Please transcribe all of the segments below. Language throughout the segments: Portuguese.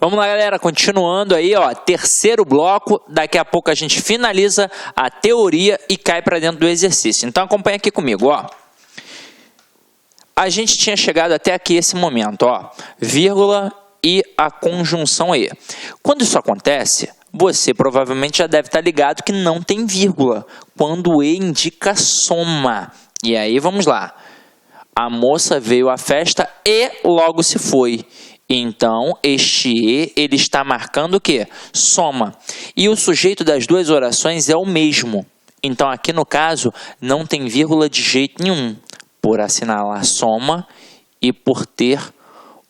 Vamos lá, galera, continuando aí, ó, terceiro bloco, daqui a pouco a gente finaliza a teoria e cai para dentro do exercício. Então acompanha aqui comigo, ó. A gente tinha chegado até aqui esse momento, ó, vírgula e a conjunção E. Quando isso acontece, você provavelmente já deve estar ligado que não tem vírgula, quando o E indica soma. E aí, vamos lá. A moça veio à festa e logo se foi. Então, este E, ele está marcando o quê? Soma. E o sujeito das duas orações é o mesmo. Então, aqui no caso, não tem vírgula de jeito nenhum, por assinalar soma e por ter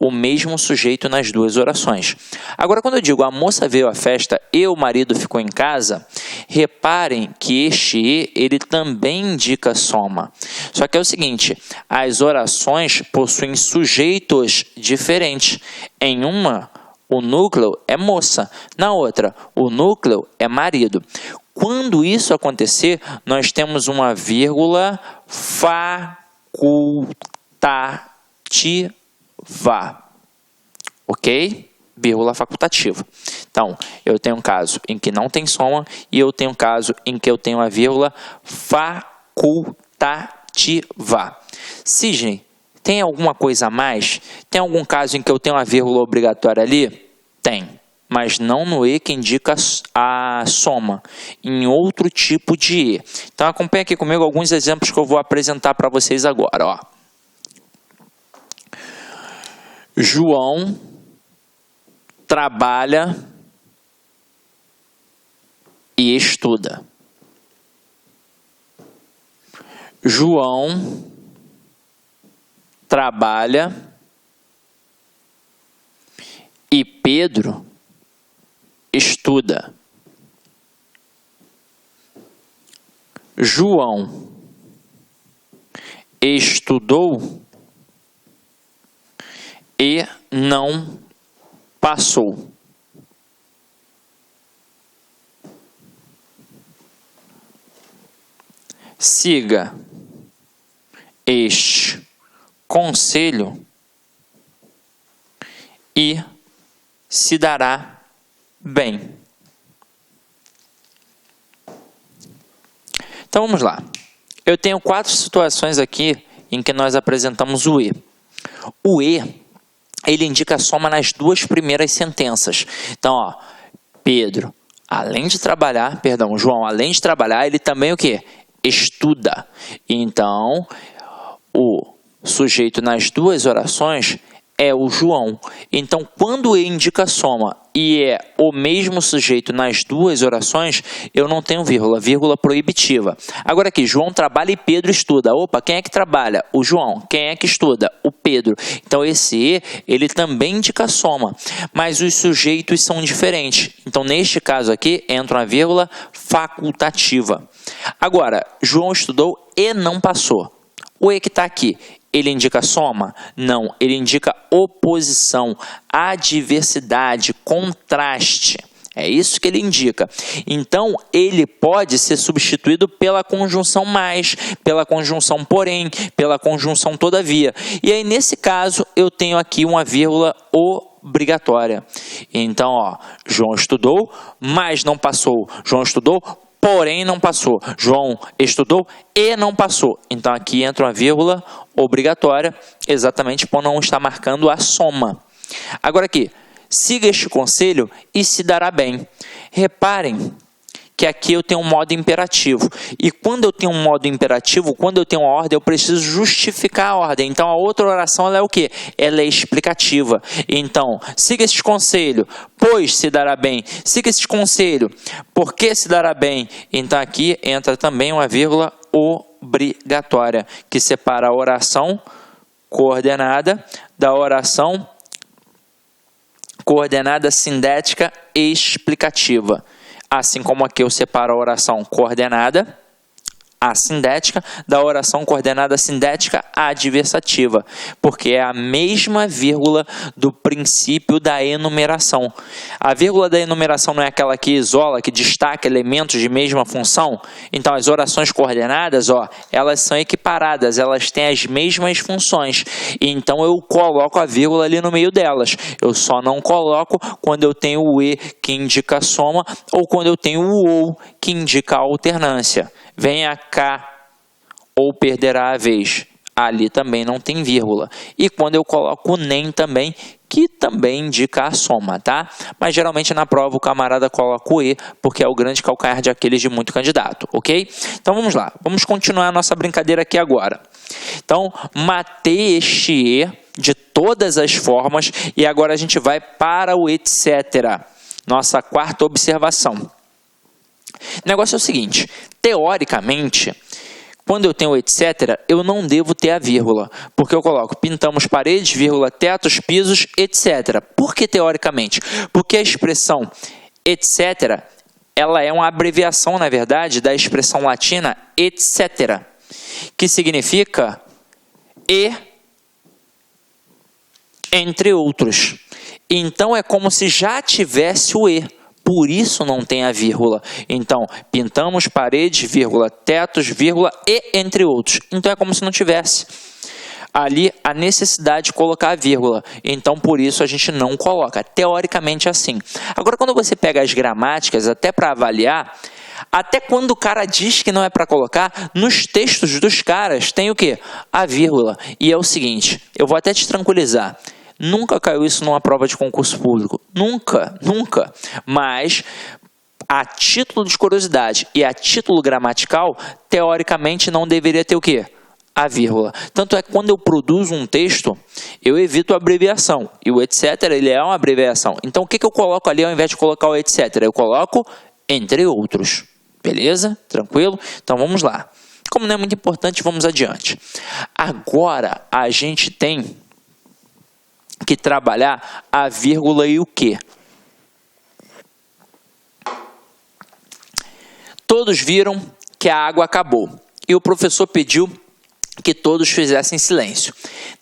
o mesmo sujeito nas duas orações. Agora, quando eu digo a moça veio à festa e o marido ficou em casa, reparem que este E, ele também indica soma. Só que é o seguinte, as orações possuem sujeitos diferentes. Em uma, o núcleo é moça. Na outra, o núcleo é marido. Quando isso acontecer, nós temos uma vírgula facultativa. Ok? Vírgula facultativa. Então, eu tenho um caso em que não tem soma e eu tenho um caso em que eu tenho a vírgula facultativa. Sidney, tem alguma coisa a mais? Tem algum caso em que eu tenho uma vírgula obrigatória ali? Tem, mas não no E que indica a soma, em outro tipo de E. Então, acompanhe aqui comigo alguns exemplos que eu vou apresentar para vocês agora, ó. João trabalha e estuda. João trabalha e Pedro estuda. João estudou e não passou. Siga este conselho e se dará bem. Então vamos lá. Eu tenho 4 situações aqui em que nós apresentamos o E. O E, ele indica a soma nas 2 primeiras sentenças. Então, ó, Pedro, além de trabalhar, João, além de trabalhar, ele também o quê? Estuda. Então, o sujeito nas 2 orações é o João. Então, quando E indica soma e é o mesmo sujeito nas 2 orações, eu não tenho vírgula, vírgula proibitiva. Agora aqui, João trabalha e Pedro estuda. Opa, quem é que trabalha? O João. Quem é que estuda? O Pedro. Então, esse E, ele também indica soma, mas os sujeitos são diferentes. Então, neste caso aqui, entra uma vírgula facultativa. Agora, João estudou e não passou. O E que está aqui, ele indica soma? Não, ele indica oposição, adversidade, contraste. É isso que ele indica. Então, ele pode ser substituído pela conjunção mais, pela conjunção porém, pela conjunção todavia. E aí, nesse caso, eu tenho aqui uma vírgula obrigatória. Então, ó, João estudou, mas não passou. João estudou, porém não passou. João estudou e não passou. Então, aqui entra uma vírgula obrigatória, exatamente por não estar marcando a soma. Agora aqui, siga este conselho e se dará bem. Reparem que aqui eu tenho um modo imperativo. E quando eu tenho um modo imperativo, quando eu tenho uma ordem, eu preciso justificar a ordem. Então, a outra oração, ela é o quê? Ela é explicativa. Então, siga este conselho, pois se dará bem. Siga este conselho, porque se dará bem. Então, aqui entra também uma vírgula obrigatória, que separa a oração coordenada da oração coordenada sindética e explicativa. Assim como aqui eu separo a oração coordenada, assindética, da oração coordenada sindética adversativa, porque é a mesma vírgula do princípio da enumeração. A vírgula da enumeração não é aquela que isola, que destaca elementos de mesma função? Então, as orações coordenadas, elas são equiparadas, elas têm as mesmas funções. Então, eu coloco a vírgula ali no meio delas. Eu só não coloco quando eu tenho o e, que indica a soma, ou quando eu tenho o ou, que indica a alternância. Venha cá, ou perderá a vez. Ali também não tem vírgula. E quando eu coloco o nem também, que também indica a soma, tá? Mas geralmente na prova o camarada coloca o e, porque é o grande calcanhar de Aquiles de muito candidato, ok? Então vamos lá, vamos continuar a nossa brincadeira aqui agora. Então, matei este e de todas as formas, e agora a gente vai para o etc. Nossa quarta observação. O negócio é o seguinte, teoricamente, quando eu tenho etc, eu não devo ter a vírgula, porque eu coloco pintamos paredes, vírgula, tetos, pisos, etc. Por que teoricamente? Porque a expressão etc, ela é uma abreviação, na verdade, da expressão latina etc, que significa e entre outros. Então, é como se já tivesse o e. Por isso não tem a vírgula. Então, pintamos paredes, vírgula, tetos, vírgula, e entre outros. Então, é como se não tivesse ali a necessidade de colocar a vírgula. Então, por isso a gente não coloca. Teoricamente é assim. Agora, quando você pega as gramáticas, até para avaliar, até quando o cara diz que não é para colocar, nos textos dos caras tem o quê? A vírgula. E é o seguinte, eu vou até te tranquilizar. Nunca caiu isso numa prova de concurso público. Nunca, nunca. Mas, a título de curiosidade e a título gramatical, teoricamente não deveria ter o quê? A vírgula. Tanto é que quando eu produzo um texto, eu evito a abreviação. E o etc, ele é uma abreviação. Então, o que eu coloco ali ao invés de colocar o etc? Eu coloco entre outros. Beleza? Tranquilo? Então, vamos lá. Como não é muito importante, vamos adiante. Agora, a gente tem que trabalhar a vírgula e o quê? Todos viram que a água acabou e o professor pediu que todos fizessem silêncio.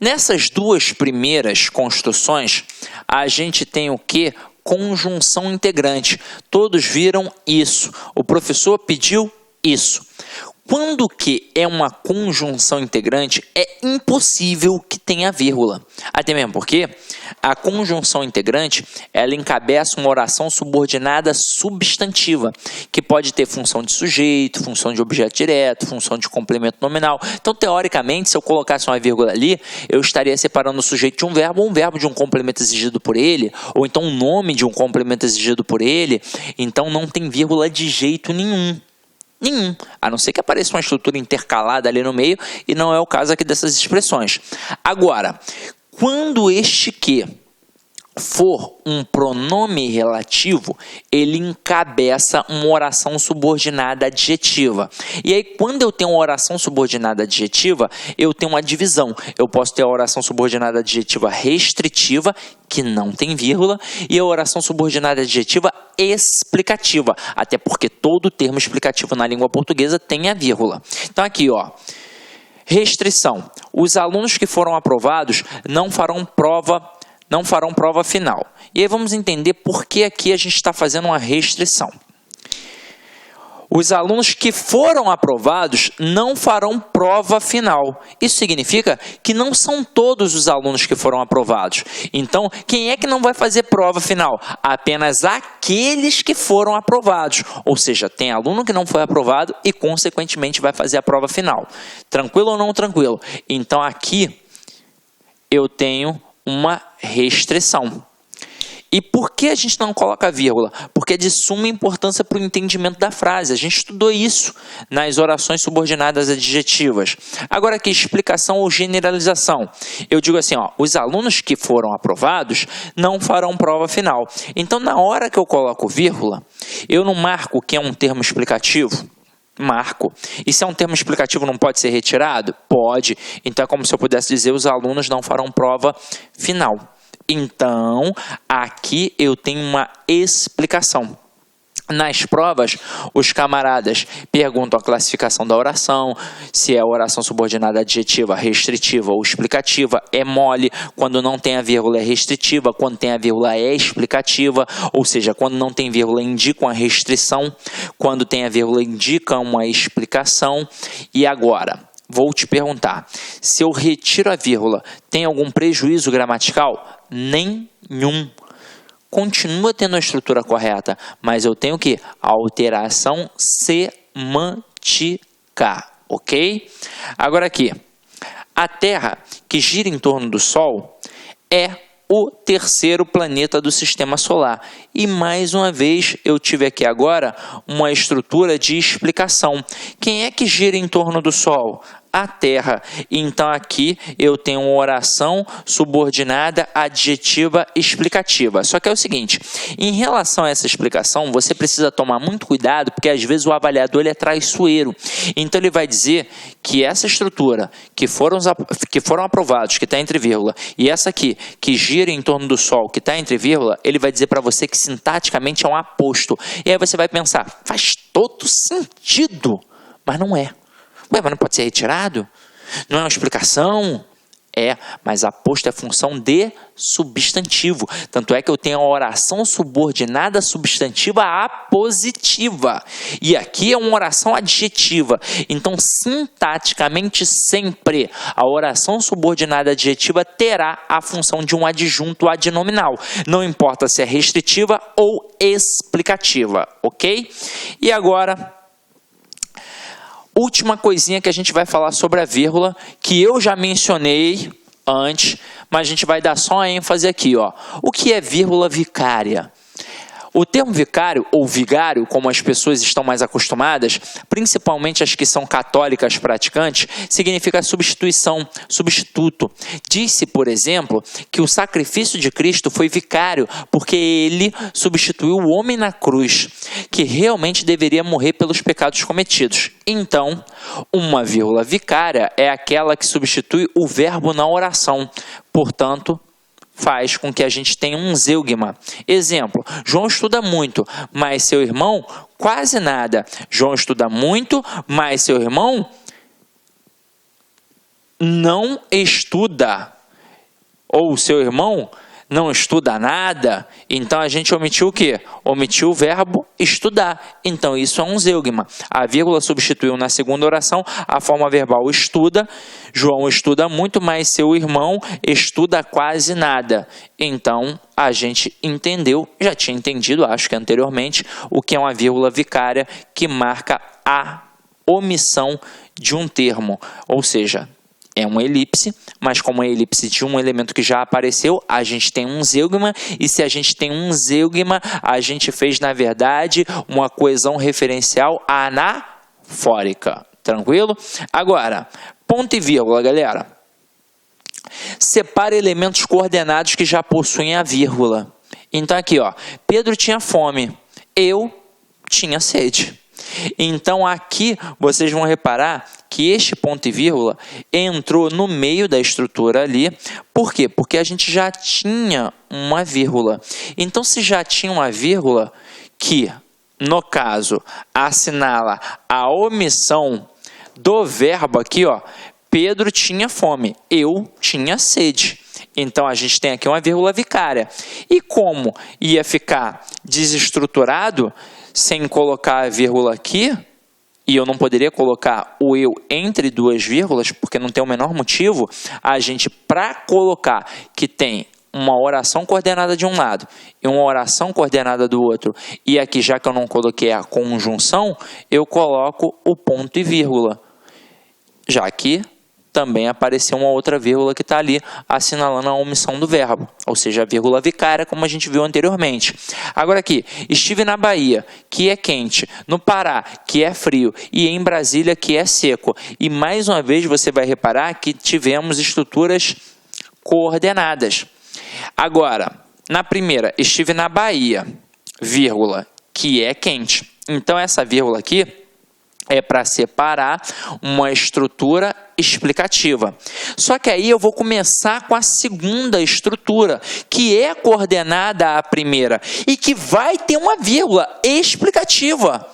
Nessas duas primeiras construções, a gente tem o quê? Conjunção integrante. Todos viram isso. O professor pediu isso. Quando que é uma conjunção integrante, é impossível que tenha vírgula. Até mesmo porque a conjunção integrante, ela encabeça uma oração subordinada substantiva, que pode ter função de sujeito, função de objeto direto, função de complemento nominal. Então, teoricamente, se eu colocasse uma vírgula ali, eu estaria separando o sujeito de um verbo de um complemento exigido por ele, ou então um nome de um complemento exigido por ele. Então, não tem vírgula de jeito nenhum. Nenhum, a não ser que apareça uma estrutura intercalada ali no meio, e não é o caso aqui dessas expressões. Agora, quando este que for um pronome relativo, ele encabeça uma oração subordinada adjetiva. E aí, quando eu tenho uma oração subordinada adjetiva, eu tenho uma divisão. Eu posso ter a oração subordinada adjetiva restritiva, que não tem vírgula, e a oração subordinada adjetiva explicativa, até porque todo termo explicativo na língua portuguesa tem a vírgula. Então, aqui, restrição. Os alunos que foram aprovados não farão prova final. E aí vamos entender por que aqui a gente está fazendo uma restrição. Os alunos que foram aprovados não farão prova final. Isso significa que não são todos os alunos que foram aprovados. Então, quem é que não vai fazer prova final? Apenas aqueles que foram aprovados. Ou seja, tem aluno que não foi aprovado e, consequentemente, vai fazer a prova final. Tranquilo ou não tranquilo? Então, aqui eu tenho uma restrição. E por que a gente não coloca vírgula? Porque é de suma importância para o entendimento da frase. A gente estudou isso nas orações subordinadas adjetivas. Agora aqui, explicação ou generalização. Eu digo assim, os alunos que foram aprovados não farão prova final. Então, na hora que eu coloco vírgula, eu não marco que é um termo explicativo? Marco. E se é um termo explicativo, não pode ser retirado? Pode. Então, é como se eu pudesse dizer, os alunos não farão prova final. Então, aqui eu tenho uma explicação. Nas provas, os camaradas perguntam a classificação da oração, se é oração subordinada adjetiva, restritiva ou explicativa, é mole, quando não tem a vírgula é restritiva, quando tem a vírgula é explicativa, ou seja, quando não tem vírgula indica uma restrição, quando tem a vírgula indica uma explicação. E agora, vou te perguntar, se eu retiro a vírgula, tem algum prejuízo gramatical? Nenhum. Continua tendo a estrutura correta, mas eu tenho que alteração semântica, ok? Agora aqui, a Terra que gira em torno do Sol é o terceiro planeta do Sistema Solar. E mais uma vez eu tive aqui agora uma estrutura de explicação. Quem é que gira em torno do Sol? A Terra. Então aqui eu tenho uma oração subordinada adjetiva explicativa. Só que é o seguinte, em relação a essa explicação, você precisa tomar muito cuidado, porque às vezes o avaliador ele é traiçoeiro. Então ele vai dizer que essa estrutura que foram aprovados, que está entre vírgula, e essa aqui, que gira em torno do Sol, que está entre vírgula, ele vai dizer para você que sintaticamente é um aposto. E aí você vai pensar, faz todo sentido, mas não é. Ué, mas não pode ser retirado? Não é uma explicação? É, mas aposto é função de substantivo. Tanto é que eu tenho a oração subordinada substantiva apositiva. E aqui é uma oração adjetiva. Então, sintaticamente, sempre a oração subordinada adjetiva terá a função de um adjunto adnominal. Não importa se é restritiva ou explicativa, ok? E agora, última coisinha que a gente vai falar sobre a vírgula, que eu já mencionei antes, mas a gente vai dar só a ênfase aqui, ó. O que é vírgula vicária? O termo vicário, ou vigário, como as pessoas estão mais acostumadas, principalmente as que são católicas praticantes, significa substituição, substituto. Disse, por exemplo, que o sacrifício de Cristo foi vicário, porque ele substituiu o homem na cruz, que realmente deveria morrer pelos pecados cometidos. Então, uma vírgula vicária é aquela que substitui o verbo na oração. Portanto, faz com que a gente tenha um zeugma. Exemplo, João estuda muito, mas seu irmão quase nada. João estuda muito, mas seu irmão não estuda. Ou seu irmão não estuda nada. Então a gente omitiu o quê? Omitiu o verbo estudar. Então isso é um zeugma. A vírgula substituiu na segunda oração a forma verbal estuda. João estuda muito, mas seu irmão estuda quase nada. Então a gente entendeu, já tinha entendido, acho que anteriormente, o que é uma vírgula vicária que marca a omissão de um termo. Ou seja, é uma elipse, mas como é elipse de um elemento que já apareceu, a gente tem um zeugma, e se a gente tem um zeugma, a gente fez, na verdade, uma coesão referencial anafórica. Tranquilo? Agora, ponto e vírgula, galera. Separa elementos coordenados que já possuem a vírgula. Então aqui, ó, Pedro tinha fome, eu tinha sede. Então aqui vocês vão reparar que este ponto e vírgula entrou no meio da estrutura ali. Por quê? Porque a gente já tinha uma vírgula. Então se já tinha uma vírgula que, no caso, assinala a omissão do verbo aqui, ó, Pedro tinha fome, eu tinha sede. Então a gente tem aqui uma vírgula vicária. E como ia ficar desestruturado sem colocar a vírgula aqui, e eu não poderia colocar o eu entre duas vírgulas, porque não tem o menor motivo, a gente, para colocar que tem uma oração coordenada de um lado e uma oração coordenada do outro, e aqui, já que eu não coloquei a conjunção, eu coloco o ponto e vírgula, já que também apareceu uma outra vírgula que está ali assinalando a omissão do verbo, ou seja, a vírgula vicária, como a gente viu anteriormente. Agora aqui, estive na Bahia, que é quente, no Pará, que é frio, e em Brasília, que é seco. E mais uma vez você vai reparar que tivemos estruturas coordenadas. Agora, na primeira, estive na Bahia, vírgula, que é quente. Então essa vírgula aqui é para separar uma estrutura explicativa. Só que aí eu vou começar com a segunda estrutura, que é coordenada à primeira e que vai ter uma vírgula explicativa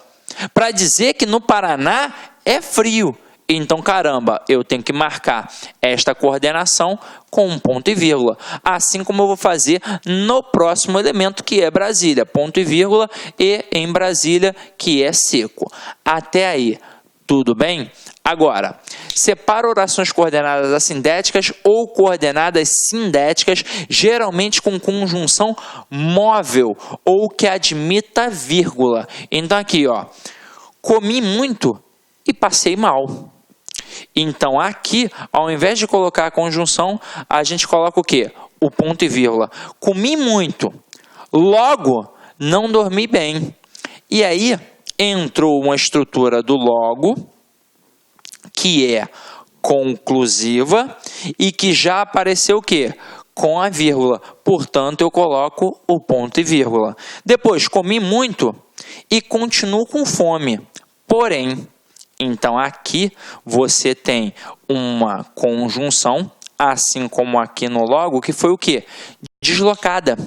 para dizer que no Paraná é frio. Então, caramba, eu tenho que marcar esta coordenação com um ponto e vírgula, assim como eu vou fazer no próximo elemento, que é Brasília, ponto e vírgula, e em Brasília, que é seco. Até aí, tudo bem? Agora, separa orações coordenadas assindéticas ou coordenadas sindéticas, geralmente com conjunção móvel ou que admita vírgula. Então, aqui, ó, comi muito e passei mal. Então, aqui, ao invés de colocar a conjunção, a gente coloca o quê? O ponto e vírgula. Comi muito, logo não dormi bem. E aí, entrou uma estrutura do logo, que é conclusiva e que já apareceu o quê? Com a vírgula. Portanto, eu coloco o ponto e vírgula. Depois, comi muito e continuo com fome. Porém, então aqui você tem uma conjunção, assim como aqui no logo, que foi o quê? Deslocada.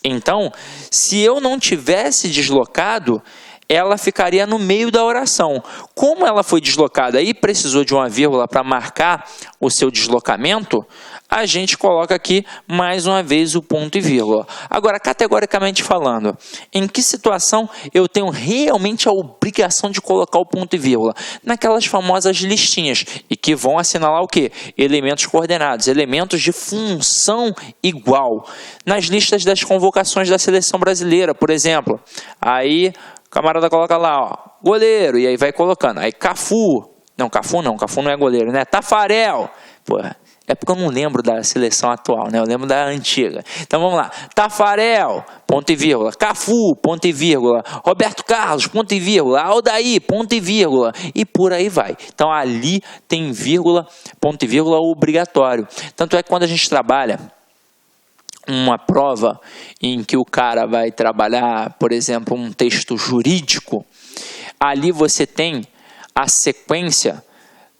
Então, se eu não tivesse deslocado, ela ficaria no meio da oração. Como ela foi deslocada e precisou de uma vírgula para marcar o seu deslocamento, a gente coloca aqui mais uma vez o ponto e vírgula. Agora, categoricamente falando, em que situação eu tenho realmente a obrigação de colocar o ponto e vírgula? Naquelas famosas listinhas, e que vão assinalar o quê? Elementos coordenados, elementos de função igual. Nas listas das convocações da seleção brasileira, por exemplo, aí o camarada coloca lá, ó, goleiro, e aí vai colocando. Aí Cafu Cafu não é goleiro, né? Tafarel, porra. É porque eu não lembro da seleção atual, né? Eu lembro da antiga. Então vamos lá. Tafarel, ponto e vírgula. Cafu, ponto e vírgula. Roberto Carlos, ponto e vírgula. Aldair, ponto e vírgula. E por aí vai. Então ali tem vírgula, ponto e vírgula obrigatório. Tanto é que quando a gente trabalha uma prova em que o cara vai trabalhar, por exemplo, um texto jurídico, ali você tem a sequência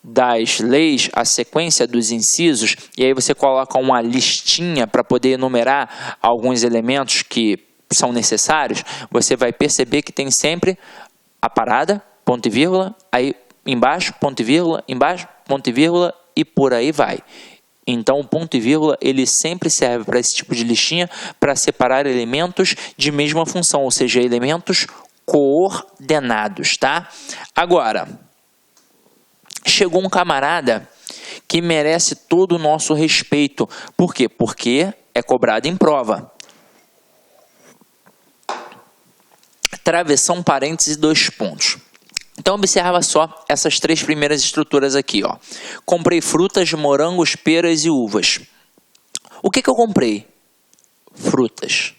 das leis, a sequência dos incisos, e aí você coloca uma listinha para poder enumerar alguns elementos que são necessários. Você vai perceber que tem sempre a parada, ponto e vírgula, aí embaixo, ponto e vírgula, embaixo, ponto e vírgula, e por aí vai. Então, o ponto e vírgula, ele sempre serve para esse tipo de listinha, para separar elementos de mesma função, ou seja, elementos coordenados, tá? Agora, chegou um camarada que merece todo o nosso respeito. Por quê? Porque é cobrado em prova. Travessão, parênteses, 2 pontos. Então, observa só essas 3 primeiras estruturas aqui, ó. Comprei frutas, morangos, peras e uvas. O que eu comprei? Frutas.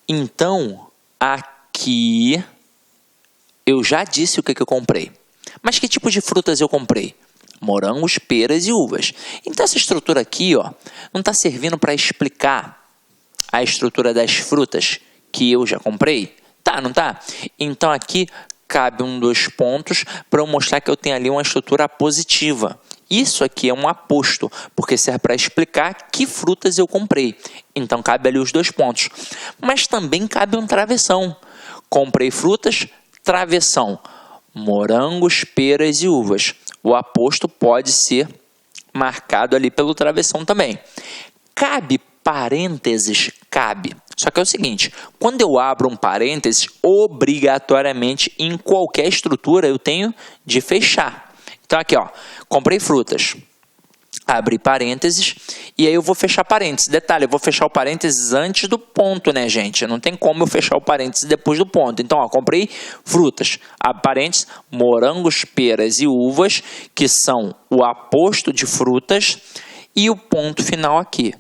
Então, aqui eu já disse o que eu comprei. Mas que tipo de frutas eu comprei? Morangos, peras e uvas. Então, essa estrutura aqui, ó, não está servindo para explicar a estrutura das frutas que eu já comprei? Tá, não tá? Então, aqui cabe 2 pontos para eu mostrar que eu tenho ali uma estrutura positiva. Isso aqui é um aposto, porque serve para explicar que frutas eu comprei. Então, cabe ali os 2 pontos. Mas também cabe um travessão. Comprei frutas, travessão. Morangos, peras e uvas. O aposto pode ser marcado ali pelo travessão também. Cabe parênteses? Cabe. Só que é o seguinte, quando eu abro um parênteses, obrigatoriamente em qualquer estrutura eu tenho de fechar. Então aqui, ó, comprei frutas. Abri parênteses e aí eu vou fechar parênteses. Detalhe, eu vou fechar o parênteses antes do ponto, né, gente? Não tem como eu fechar o parênteses depois do ponto. Então, ó, comprei frutas. Abre parênteses, morangos, peras e uvas, que são o aposto de frutas, e o ponto final aqui.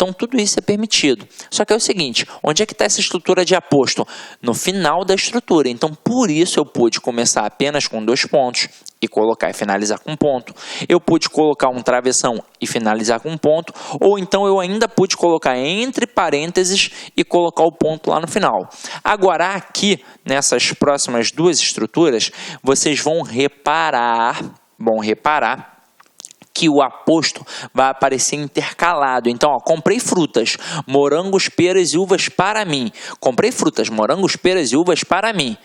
Então, tudo isso é permitido. Só que é o seguinte, onde é que está essa estrutura de aposto? No final da estrutura. Então, por isso eu pude começar apenas com 2 pontos e colocar e finalizar com um ponto. Eu pude colocar um travessão e finalizar com um ponto, ou então eu ainda pude colocar entre parênteses e colocar o ponto lá no final. Agora, aqui, nessas próximas 2 estruturas, vocês vão reparar que o aposto vai aparecer intercalado. Então, ó, comprei frutas, morangos, peras e uvas para mim. Comprei frutas, morangos, peras e uvas para mim.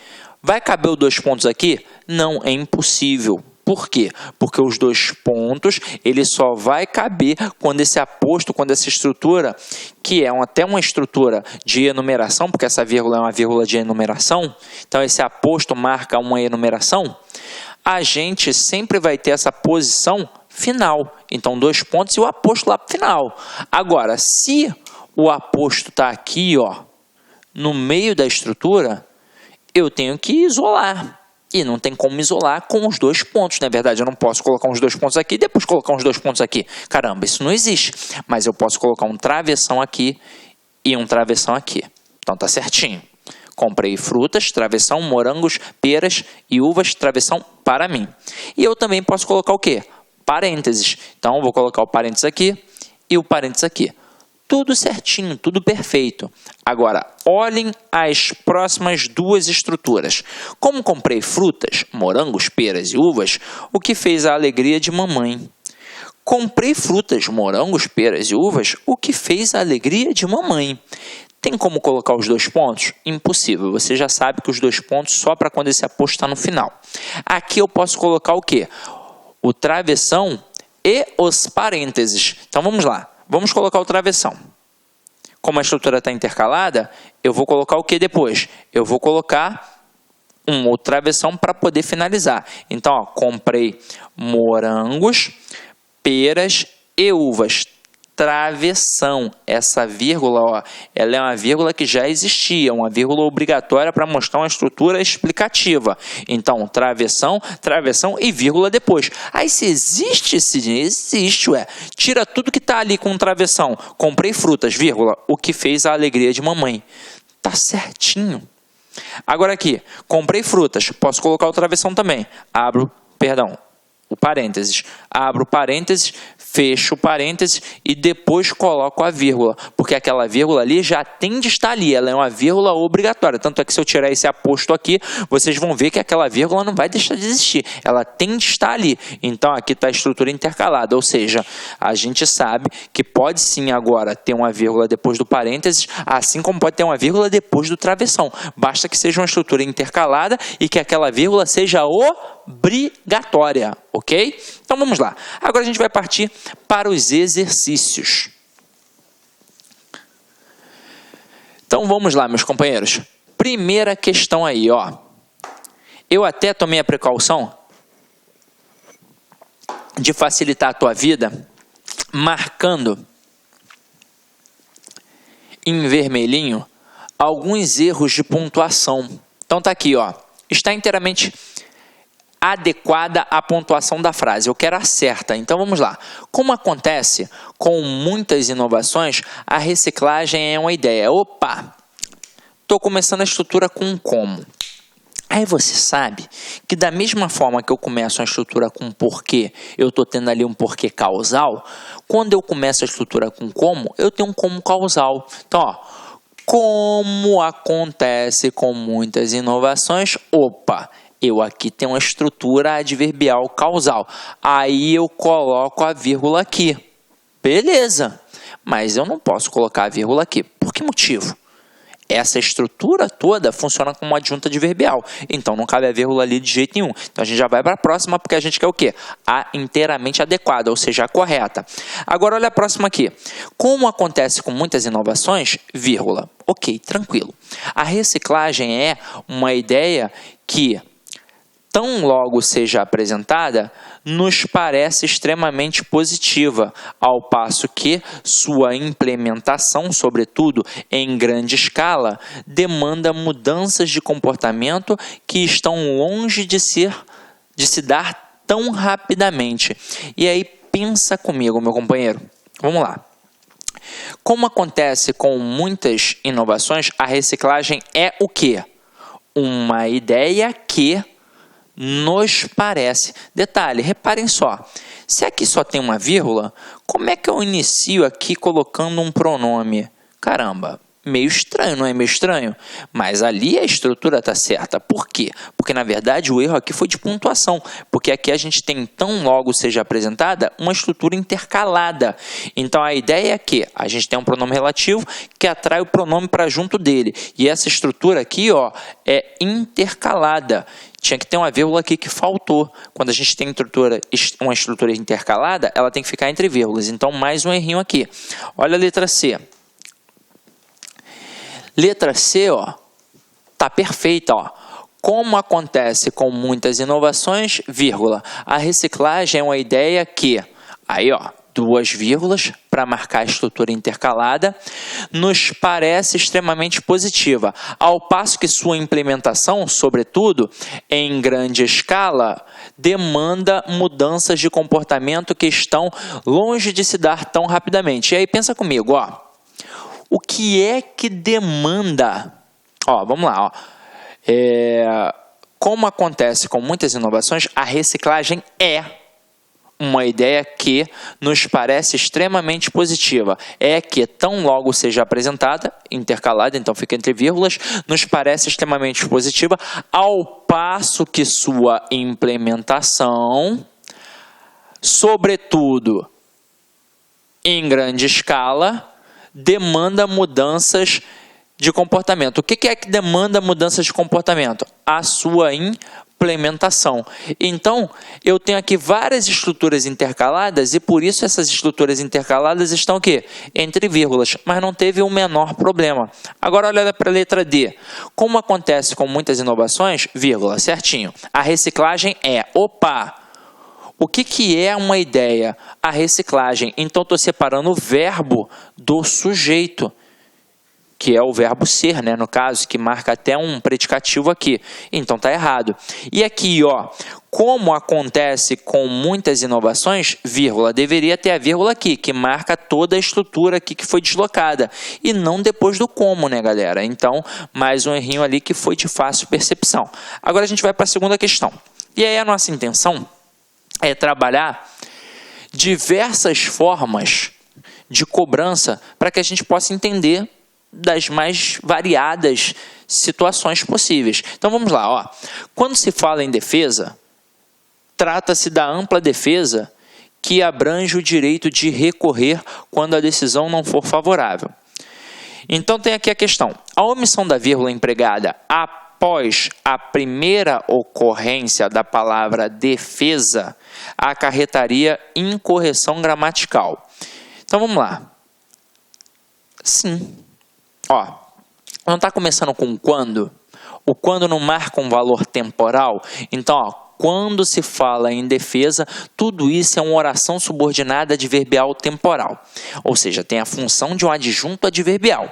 Vai caber os 2 pontos aqui? Não, é impossível. Por quê? Porque os 2 pontos, ele só vai caber quando esse aposto, quando essa estrutura, que é até uma estrutura de enumeração, porque essa vírgula é uma vírgula de enumeração, então esse aposto marca uma enumeração, a gente sempre vai ter essa posição final. Então, 2 pontos e o aposto lá para o final. Agora, se o aposto está aqui, ó, no meio da estrutura, eu tenho que isolar. E não tem como isolar com os 2 pontos. Na verdade, eu não posso colocar uns 2 pontos aqui e depois colocar uns 2 pontos aqui. Caramba, isso não existe. Mas eu posso colocar um travessão aqui e um travessão aqui. Então, tá certinho. Comprei frutas, travessão, morangos, peras e uvas, travessão para mim. E eu também posso colocar o quê? Parênteses. Então, eu vou colocar o parênteses aqui e o parênteses aqui. Tudo certinho, tudo perfeito. Agora, olhem as próximas 2 estruturas. Como comprei frutas, morangos, peras e uvas, o que fez a alegria de mamãe? Comprei frutas, morangos, peras e uvas, o que fez a alegria de mamãe? Tem como colocar os 2 pontos? Impossível. Você já sabe que os 2 pontos só para quando esse aposto está no final. Aqui eu posso colocar o quê? O travessão e os parênteses. Então, vamos lá. Vamos colocar o travessão. Como a estrutura está intercalada, eu vou colocar o que depois? Eu vou colocar um outro travessão para poder finalizar. Então, ó, comprei morangos, peras e uvas. Travessão. Essa vírgula, ó, ela é uma vírgula que já existia, uma vírgula obrigatória para mostrar uma estrutura explicativa. Então, travessão, travessão e vírgula depois. Aí, se existe, ué. Tira tudo que está ali com travessão. Comprei frutas, vírgula, o que fez a alegria de mamãe. Tá certinho. Agora aqui, comprei frutas, posso colocar o travessão também. O parênteses. Abro parênteses, fecho parênteses e depois coloco a vírgula, porque aquela vírgula ali já tem de estar ali, ela é uma vírgula obrigatória. Tanto é que se eu tirar esse aposto aqui, vocês vão ver que aquela vírgula não vai deixar de existir, ela tem de estar ali. Então aqui está a estrutura intercalada, ou seja, a gente sabe que pode sim agora ter uma vírgula depois do parênteses, assim como pode ter uma vírgula depois do travessão. Basta que seja uma estrutura intercalada e que aquela vírgula seja obrigatória, ok? Então vamos lá. Agora a gente vai partir para os exercícios. Então vamos lá, meus companheiros. Primeira questão aí, ó. Eu até tomei a precaução de facilitar a tua vida, marcando em vermelhinho alguns erros de pontuação. Então tá aqui, ó. Está inteiramente adequada à pontuação da frase. Eu quero a certa. Então vamos lá. Como acontece com muitas inovações, a reciclagem é uma ideia. Opa! Estou começando a estrutura com um como. Aí você sabe que da mesma forma que eu começo a estrutura com porquê, eu estou tendo ali um porquê causal, quando eu começo a estrutura com como, eu tenho um como causal. Então, ó, como acontece com muitas inovações, opa, eu aqui tenho uma estrutura adverbial causal. Aí eu coloco a vírgula aqui. Beleza, mas eu não posso colocar a vírgula aqui. Por que motivo? Essa estrutura toda funciona como uma adjunta adverbial. Então, não cabe a vírgula ali de jeito nenhum. Então, a gente já vai para a próxima, porque a gente quer o quê? A inteiramente adequada, ou seja, a correta. Agora, olha a próxima aqui. Como acontece com muitas inovações, vírgula. Ok, tranquilo. A reciclagem é uma ideia que, tão logo seja apresentada, nos parece extremamente positiva, ao passo que sua implementação, sobretudo em grande escala, demanda mudanças de comportamento que estão longe de se dar tão rapidamente. E aí, pensa comigo, meu companheiro. Vamos lá. Como acontece com muitas inovações, a reciclagem é o quê? Uma ideia que nos parece. Detalhe, reparem só, se aqui só tem uma vírgula, como é que eu inicio aqui colocando um pronome? Caramba, meio estranho, não é meio estranho? Mas ali a estrutura está certa. Por quê? Porque, na verdade, o erro aqui foi de pontuação. Porque aqui a gente tem, tão logo seja apresentada, uma estrutura intercalada. Então, a ideia é que a gente tem um pronome relativo que atrai o pronome para junto dele. E essa estrutura aqui, ó, é intercalada. Tinha que ter uma vírgula aqui que faltou. Quando a gente tem uma estrutura intercalada, ela tem que ficar entre vírgulas. Então, mais um errinho aqui. Olha a letra C. Letra C, ó, tá perfeita, ó. Como acontece com muitas inovações, vírgula, a reciclagem é uma ideia que, aí, ó, duas vírgulas para marcar a estrutura intercalada, nos parece extremamente positiva, ao passo que sua implementação, sobretudo em grande escala, demanda mudanças de comportamento que estão longe de se dar tão rapidamente. E aí pensa comigo, ó. O que é que demanda? Ó, vamos lá. Ó. Como acontece com muitas inovações, a reciclagem é uma ideia que nos parece extremamente positiva. É que, tão logo seja apresentada, intercalada, então fica entre vírgulas, nos parece extremamente positiva, ao passo que sua implementação, sobretudo em grande escala, demanda mudanças de comportamento. O que é que demanda mudanças de comportamento? A sua implementação. Então, eu tenho aqui várias estruturas intercaladas e por isso essas estruturas intercaladas estão o quê? Entre vírgulas, mas não teve o menor problema. Agora olha para a letra D. Como acontece com muitas inovações, vírgula, certinho. A reciclagem é, o que é uma ideia? A reciclagem. Então, estou separando o verbo do sujeito, que é o verbo ser, né? No caso, que marca até um predicativo aqui. Então, está errado. E aqui, ó, como acontece com muitas inovações, vírgula, deveria ter a vírgula aqui, que marca toda a estrutura aqui que foi deslocada. E não depois do como, né, galera? Então, mais um errinho ali que foi de fácil percepção. Agora, a gente vai para a segunda questão. E aí, a nossa intenção é trabalhar diversas formas de cobrança para que a gente possa entender das mais variadas situações possíveis. Então vamos lá, ó. Quando se fala em defesa, trata-se da ampla defesa que abrange o direito de recorrer quando a decisão não for favorável. Então tem aqui a questão. A omissão da vírgula empregada após a primeira ocorrência da palavra defesa acarretaria incorreção gramatical. Então vamos lá. Sim. Ó, não está começando com quando? O quando não marca um valor temporal? Então, ó, quando se fala em defesa, tudo isso é uma oração subordinada adverbial temporal. Ou seja, tem a função de um adjunto adverbial.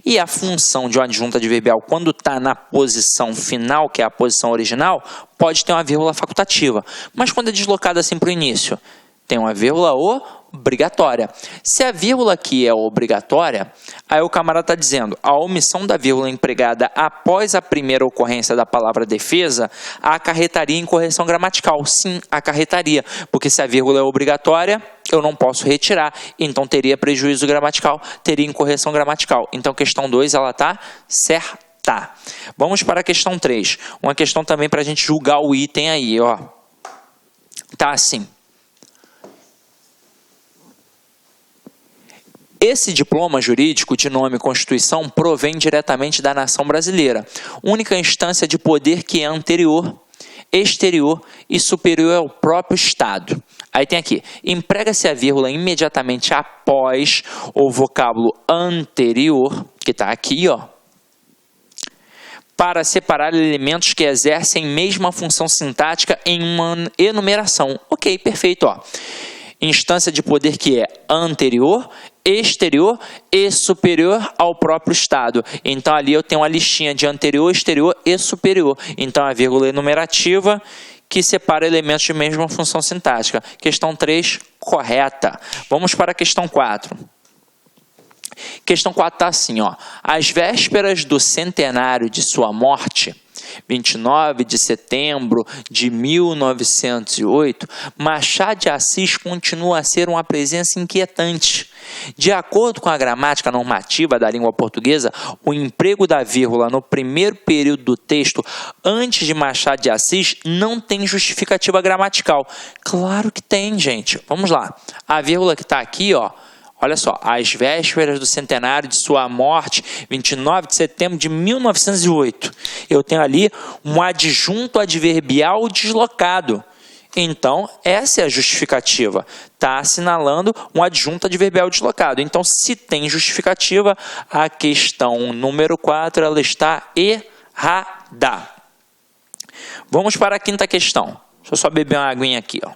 E a função de um adjunto adverbial, quando está na posição final, que é a posição original, pode ter uma vírgula facultativa. Mas quando é deslocada assim para o início, tem uma vírgula obrigatória. Se a vírgula aqui é obrigatória, aí o camarada está dizendo a omissão da vírgula empregada após a primeira ocorrência da palavra defesa acarretaria incorreção gramatical. Sim, acarretaria, porque se a vírgula é obrigatória, eu não posso retirar, então teria prejuízo gramatical, teria incorreção gramatical. Então, questão 2, ela está certa. Vamos para a questão 3. Uma questão também para a gente julgar o item aí, ó. Tá assim. Esse diploma jurídico de nome Constituição provém diretamente da nação brasileira, única instância de poder que é anterior, exterior e superior ao próprio Estado. Aí tem aqui, emprega-se a vírgula imediatamente após o vocábulo anterior, que está aqui, ó, para separar elementos que exercem mesma função sintática em uma enumeração. Ok, perfeito, ó. Instância de poder que é anterior, exterior e superior ao próprio Estado. Então, ali eu tenho uma listinha de anterior, exterior e superior. Então, a vírgula enumerativa que separa elementos de mesma função sintática. Questão 3, correta. Vamos para a questão 4. Questão 4 está assim, ó. Às vésperas do centenário de sua morte, 29 de setembro de 1908, Machado de Assis continua a ser uma presença inquietante. De acordo com a gramática normativa da língua portuguesa, o emprego da vírgula no primeiro período do texto, antes de Machado de Assis, não tem justificativa gramatical. Claro que tem, gente. Vamos lá. A vírgula que está aqui, ó. Olha só, às vésperas do centenário de sua morte, 29 de setembro de 1908. Eu tenho ali um adjunto adverbial deslocado. Então, essa é a justificativa. Está assinalando um adjunto adverbial deslocado. Então, se tem justificativa, a questão número 4 ela está errada. Vamos para a quinta questão. Deixa eu só beber uma aguinha aqui, ó.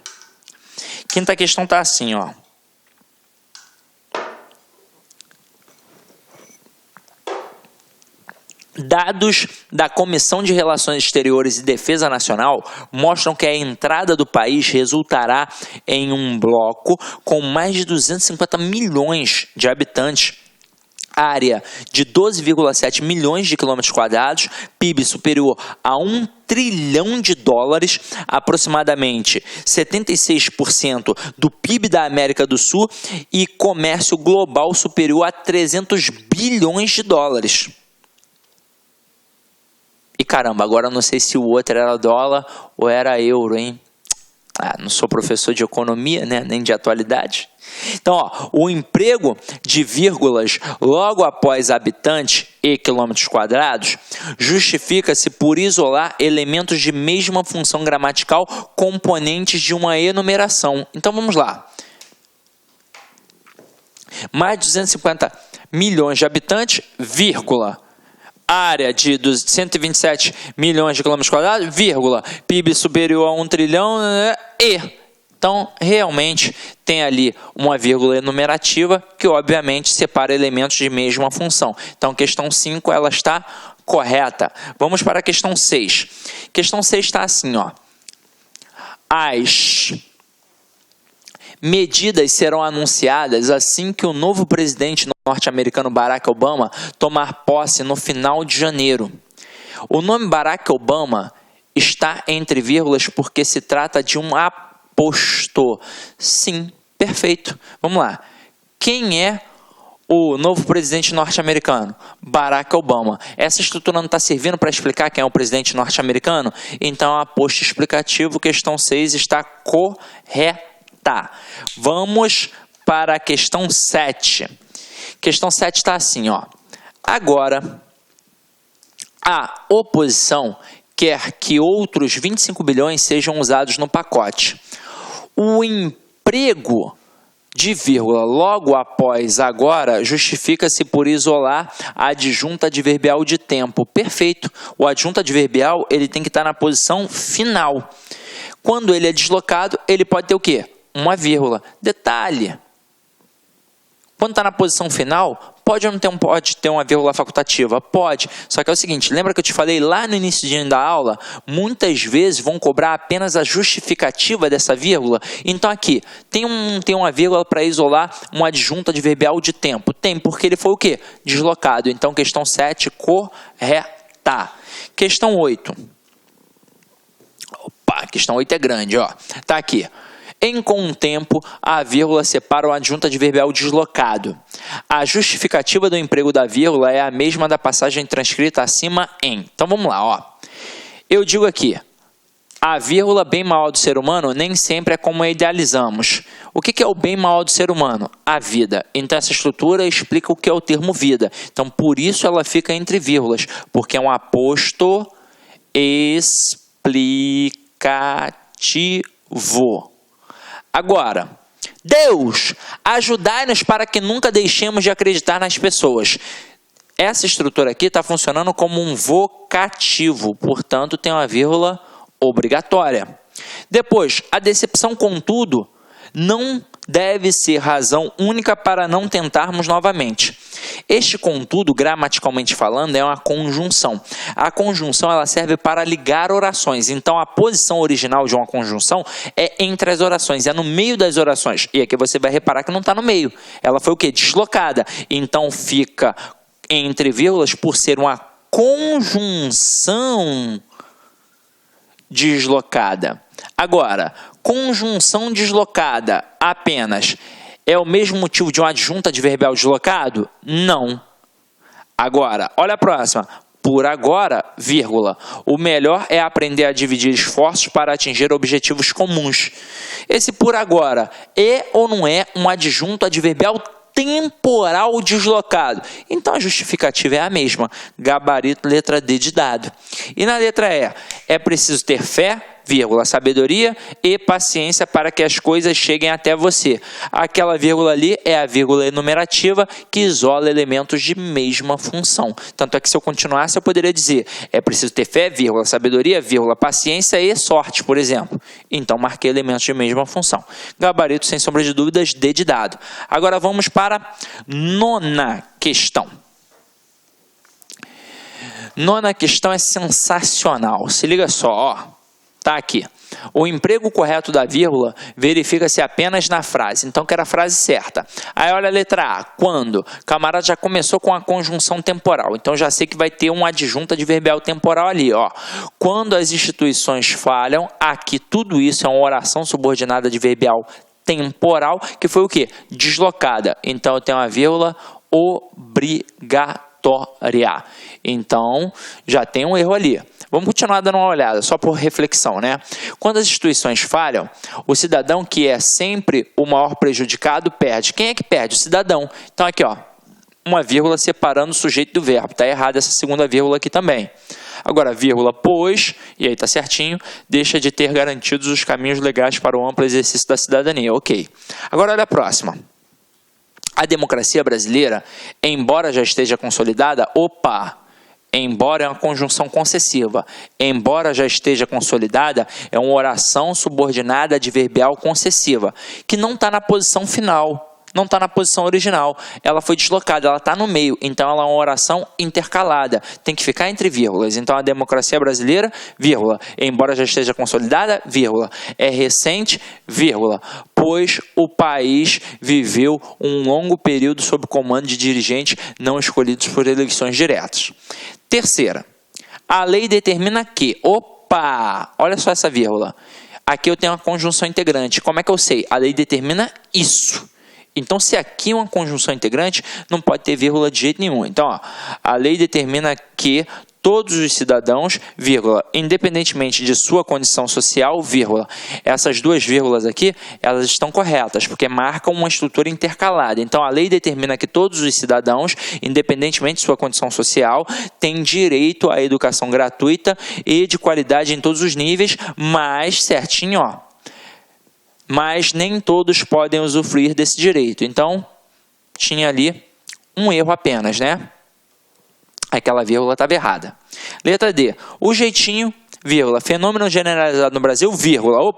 Quinta questão está assim, ó. Dados da Comissão de Relações Exteriores e Defesa Nacional mostram que a entrada do país resultará em um bloco com mais de 250 milhões de habitantes, área de 12,7 milhões de quilômetros quadrados, PIB superior a 1 trilhão de dólares, aproximadamente 76% do PIB da América do Sul e comércio global superior a 300 bilhões de dólares. E caramba, agora eu não sei se o outro era dólar ou era euro, hein? Não sou professor de economia, né? Nem de atualidade. Então, ó, o emprego de vírgulas logo após habitante e quilômetros quadrados justifica-se por isolar elementos de mesma função gramatical componentes de uma enumeração. Então, vamos lá. Mais de 250 milhões de habitantes, vírgula. Área de 127 milhões de quilômetros quadrados, vírgula, PIB superior a 1 trilhão e... Então, realmente, tem ali uma vírgula enumerativa que, obviamente, separa elementos de mesma função. Então, questão 5, ela está correta. Vamos para a questão 6. Questão 6 está assim, ó. As medidas serão anunciadas assim que o novo presidente norte-americano Barack Obama tomar posse no final de janeiro. O nome Barack Obama está entre vírgulas porque se trata de um aposto. Sim, perfeito. Vamos lá. Quem é o novo presidente norte-americano? Barack Obama. Essa estrutura não está servindo para explicar quem é o presidente norte-americano? Então, aposto explicativo, questão 6 está correta. Vamos para a questão 7. Questão 7 está assim, ó. Agora, a oposição quer que outros 25 bilhões sejam usados no pacote. O emprego de vírgula logo após agora justifica-se por isolar a adjunta adverbial de tempo. Perfeito. O adjunto adverbial ele tem que estar na posição final. Quando ele é deslocado, ele pode ter o quê? Uma vírgula. Detalhe. Quando está na posição final, pode ou não pode ter uma vírgula facultativa? Pode. Só que é o seguinte, lembra que eu te falei lá no início da aula? Muitas vezes vão cobrar apenas a justificativa dessa vírgula. Então aqui, tem uma vírgula para isolar um adjunto adverbial de tempo? Tem, porque ele foi o quê? Deslocado. Então, questão 7, correta. Questão 8. Opa, questão 8 é grande, ó. Tá aqui. Em com o tempo, a vírgula separa o adjunto adverbial deslocado. A justificativa do emprego da vírgula é a mesma da passagem transcrita acima em. Então vamos lá, ó. Eu digo aqui, a vírgula bem maior do ser humano nem sempre é como idealizamos. O que é o bem maior do ser humano? A vida. Então essa estrutura explica o que é o termo vida. Então por isso ela fica entre vírgulas, porque é um aposto explicativo. Agora, Deus, ajudai-nos para que nunca deixemos de acreditar nas pessoas. Essa estrutura aqui está funcionando como um vocativo, portanto tem uma vírgula obrigatória. Depois, a decepção, contudo, não deve ser razão única para não tentarmos novamente. Este, contudo, gramaticalmente falando, é uma conjunção. A conjunção ela serve para ligar orações. Então, a posição original de uma conjunção é entre as orações, é no meio das orações. E aqui você vai reparar que não está no meio. Ela foi o quê? Deslocada. Então, fica entre vírgulas por ser uma conjunção deslocada. Agora, conjunção deslocada apenas é o mesmo motivo de um adjunto adverbial deslocado? Não. Agora, olha a próxima. Por agora, vírgula. O melhor é aprender a dividir esforços para atingir objetivos comuns. Esse por agora é ou não é um adjunto adverbial temporal deslocado? Então a justificativa é a mesma. Gabarito, letra D de dado. E na letra E, é preciso ter fé, vírgula, sabedoria e paciência para que as coisas cheguem até você. Aquela vírgula ali é a vírgula enumerativa que isola elementos de mesma função. Tanto é que se eu continuasse eu poderia dizer, é preciso ter fé, vírgula, sabedoria, vírgula, paciência e sorte, por exemplo. Então marquei elementos de mesma função. Gabarito, sem sombra de dúvidas, D de dado. Agora vamos para a nona questão. Nona questão é sensacional. Se liga só, ó. Tá aqui. O emprego correto da vírgula verifica-se apenas na frase. Então, quero a frase certa. Aí, olha a letra A. Quando? Camarada já começou com a conjunção temporal. Então, já sei que vai ter um adjunto adverbial temporal ali, ó. Quando as instituições falham, aqui tudo isso é uma oração subordinada adverbial temporal, que foi o quê? Deslocada. Então, eu tenho uma vírgula obrigatória. Então, já tem um erro ali. Vamos continuar dando uma olhada, só por reflexão, né? Quando as instituições falham, o cidadão, que é sempre o maior prejudicado, perde. Quem é que perde? O cidadão. Então, aqui, ó, uma vírgula separando o sujeito do verbo. Está errada essa segunda vírgula aqui também. Agora, vírgula, pois, e aí está certinho, deixa de ter garantidos os caminhos legais para o amplo exercício da cidadania. Ok. Agora, olha a próxima. A democracia brasileira, embora já esteja consolidada, embora é uma conjunção concessiva, embora já esteja consolidada, é uma oração subordinada adverbial concessiva, que não está na posição final, não está na posição original, ela foi deslocada, ela está no meio, então ela é uma oração intercalada, tem que ficar entre vírgulas. Então a democracia brasileira, vírgula, embora já esteja consolidada, vírgula, é recente, vírgula, pois o país viveu um longo período sob comando de dirigentes não escolhidos por eleições diretas. Terceira, a lei determina que, olha só essa vírgula, aqui eu tenho uma conjunção integrante, como é que eu sei? A lei determina isso. Então, se aqui é uma conjunção integrante, não pode ter vírgula de jeito nenhum. Então, ó, a lei determina que todos os cidadãos, vírgula, independentemente de sua condição social, vírgula. Essas duas vírgulas aqui, elas estão corretas, porque marcam uma estrutura intercalada. Então, a lei determina que todos os cidadãos, independentemente de sua condição social, têm direito à educação gratuita e de qualidade em todos os níveis, mas, certinho, ó, mas nem todos podem usufruir desse direito. Então, tinha ali um erro apenas, né? Aquela vírgula estava errada. Letra D. O jeitinho, vírgula, fenômeno generalizado no Brasil, vírgula. O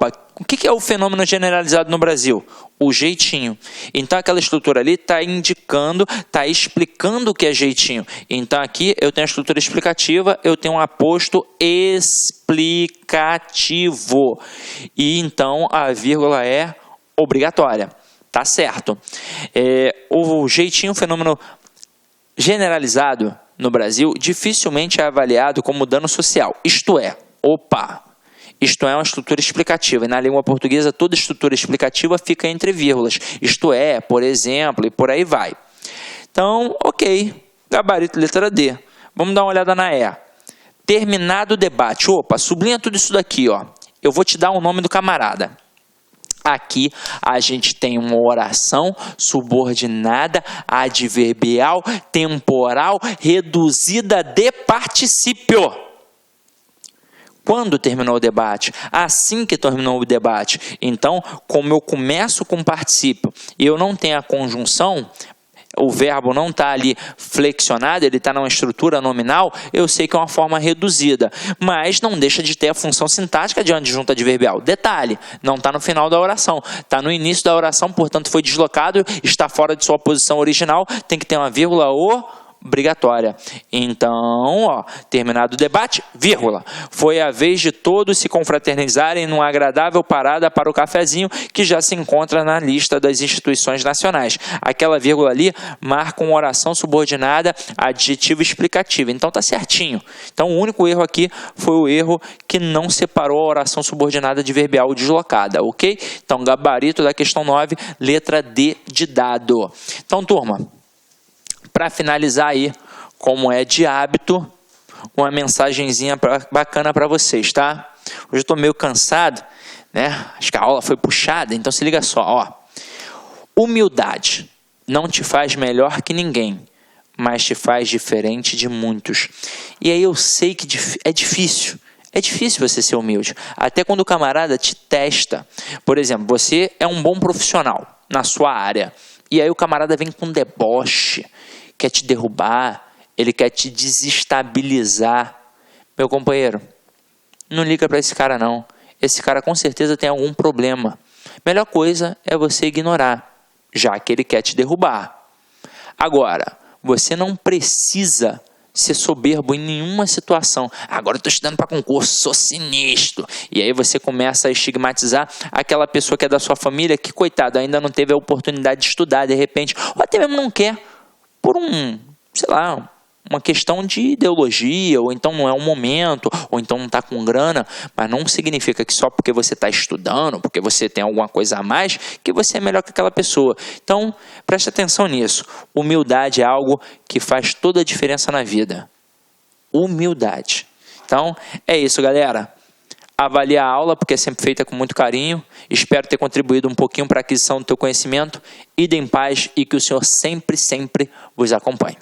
que é o fenômeno generalizado no Brasil? O jeitinho. Então, aquela estrutura ali está indicando, está explicando o que é jeitinho. Então, aqui eu tenho a estrutura explicativa, eu tenho um aposto explicativo. E, então, a vírgula é obrigatória. Tá certo. O jeitinho, fenômeno generalizado no Brasil, dificilmente é avaliado como dano social. Isto é, isto é uma estrutura explicativa. E na língua portuguesa, toda estrutura explicativa fica entre vírgulas. Isto é, por exemplo, e por aí vai. Então, ok. Gabarito, letra D. Vamos dar uma olhada na E. Terminado o debate. Sublinha tudo isso daqui, ó. Eu vou te dar o nome do camarada. Aqui a gente tem uma oração subordinada, adverbial, temporal, reduzida de particípio. Quando terminou o debate? Assim que terminou o debate. Então, como eu começo com particípio e eu não tenho a conjunção, o verbo não está ali flexionado, ele está numa estrutura nominal, eu sei que é uma forma reduzida, mas não deixa de ter a função sintática de adjunto adverbial. Detalhe, não está no final da oração, está no início da oração, portanto foi deslocado, está fora de sua posição original, tem que ter uma vírgula obrigatória. Então, ó, terminado o debate, vírgula. Foi a vez de todos se confraternizarem numa agradável parada para o cafezinho que já se encontra na lista das instituições nacionais. Aquela vírgula ali marca uma oração subordinada adjetivo explicativo. Então tá certinho. Então o único erro aqui foi o erro que não separou a oração subordinada adverbial deslocada, ok? Então gabarito da questão 9, letra D de dado. Então turma, para finalizar aí, como é de hábito, uma mensagenzinha bacana para vocês, tá? Hoje eu estou meio cansado, né? Acho que a aula foi puxada, então se liga só, ó. Humildade não te faz melhor que ninguém, mas te faz diferente de muitos. E aí eu sei que é difícil. É difícil você ser humilde, até quando o camarada te testa. Por exemplo, você é um bom profissional na sua área, e aí o camarada vem com deboche, quer te derrubar, ele quer te desestabilizar. Meu companheiro, não liga para esse cara não. Esse cara com certeza tem algum problema. Melhor coisa é você ignorar, já que ele quer te derrubar. Agora, você não precisa ser soberbo em nenhuma situação. Agora eu estou estudando para concurso, sou sinistro. E aí você começa a estigmatizar aquela pessoa que é da sua família, que, coitado, ainda não teve a oportunidade de estudar, de repente, ou até mesmo não quer, por uma questão de ideologia, ou então não é um momento, ou então não está com grana, mas não significa que só porque você está estudando, porque você tem alguma coisa a mais, que você é melhor que aquela pessoa. Então, preste atenção nisso. Humildade é algo que faz toda a diferença na vida. Humildade. Então, é isso, galera. Avalie a aula, porque é sempre feita com muito carinho. Espero ter contribuído um pouquinho para a aquisição do teu conhecimento. Ide em paz e que o Senhor sempre, sempre vos acompanhe.